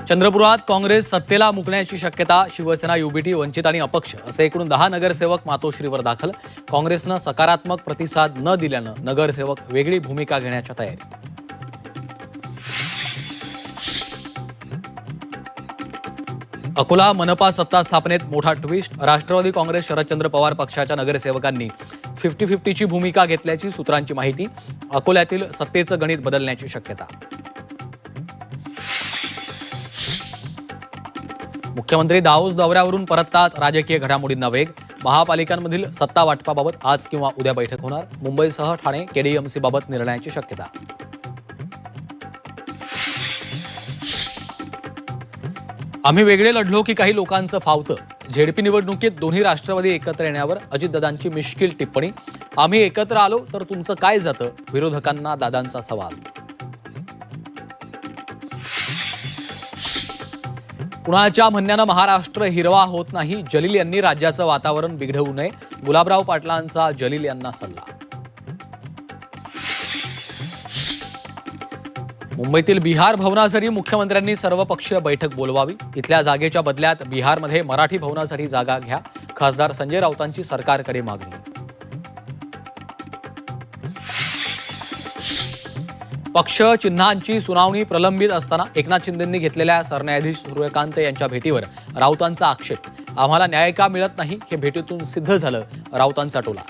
चंद्रपुरात काँग्रेस सत्तेला मुकण्याची शक्यता. शिवसेना, युबीटी, वंचित आणि अपक्ष असे एकूण 10 नगरसेवक मातोश्रीवर दाखल. काँग्रेसनं सकारात्मक प्रतिसाद न दिल्यानं नगरसेवक वेगळी भूमिका घेण्याच्या तयारीत. अकोला मनपा सत्ता स्थापनेत मोठा ट्विस्ट. राष्ट्रवादी काँग्रेस शरदचंद्र पवार पक्षाच्या नगरसेवकांनी 50-50ची भूमिका घेतल्याची सूत्रांची माहिती. अकोल्यातील सत्तेचं गणित बदलण्याची शक्यता. मुख्यमंत्री दाऊस दौऱ्यावरून परतताच राजकीय घडामोडींना वेग. महापालिकांमधील सत्ता वाटपाबाबत आज किंवा उद्या बैठक होणार. मुंबईसह ठाणे केडीएमसी बाबत निर्णयाची शक्यता. आम्ही वेगळे लढलो की काही लोकांचं फावतं. झेडपी निवडणुकीत दोन्ही राष्ट्रवादी एकत्र येण्यावर अजितदादांची मिश्कील टिप्पणी. आम्ही एकत्र आलो तर तुमचं काय जातं, विरोधकांना दादांचा सवाल. कुणाच्या म्हणण्यानं महाराष्ट्र हिरवा होत नाही. जलील यांनी राज्याचं वातावरण बिघडवू नये. गुलाबराव पाटलांचा जलील यांना सल्ला. मुंबईतील बिहार भवनासाठी मुख्यमंत्र्यांनी सर्वपक्षीय बैठक बोलवावी. इथल्या जागेच्या बदल्यात बिहारमध्ये मराठी भवनासाठी जागा घ्या. खासदार संजय राऊतांची सरकारकडे मागणी. पक्ष चिन्हांची सुनावणी प्रलंबित असताना एकनाथ शिंदेंनी घेतलेल्या सरन्यायाधीश सूर्यकांत यांच्या भेटीवर राऊतांचा आक्षेप. आम्हाला न्याय का मिळत नाही हे भेटीतून सिद्ध झालं, राऊतांचा टोला.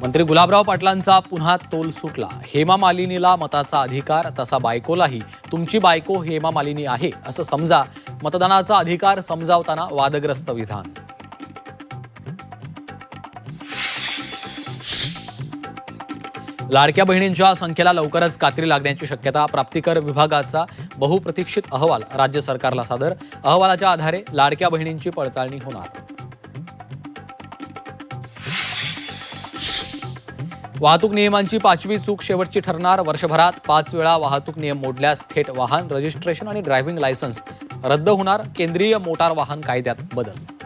मंत्री गुलाबराव पाटलांचा पुन्हा तोल सुटला. हेमा मालिनीला मताचा अधिकार, तसा बायकोलाही तुमची बायको हेमा मालिनी आहे असं समजा. मतदानाचा अधिकार समजावताना वादग्रस्त विधान. लाडक्या बहिणींच्या संख्येला लवकरच कात्री लागण्याची शक्यता. प्राप्तिकर विभागाचा बहुप्रतीक्षित अहवाल राज्य सरकारला सादर. अहवालाच्या आधारे लाडक्या बहिणींची पडताळणी होणार. वाहतूक नियमांची 5वी चूक शेवटची ठरणार. वर्षभरात 5 वेळा वाहतूक नियम मोडल्यास थेट वाहन रजिस्ट्रेशन आणि ड्रायव्हिंग लायसन्स रद्द होणार. केंद्रीय मोटार वाहन कायद्यात बदल.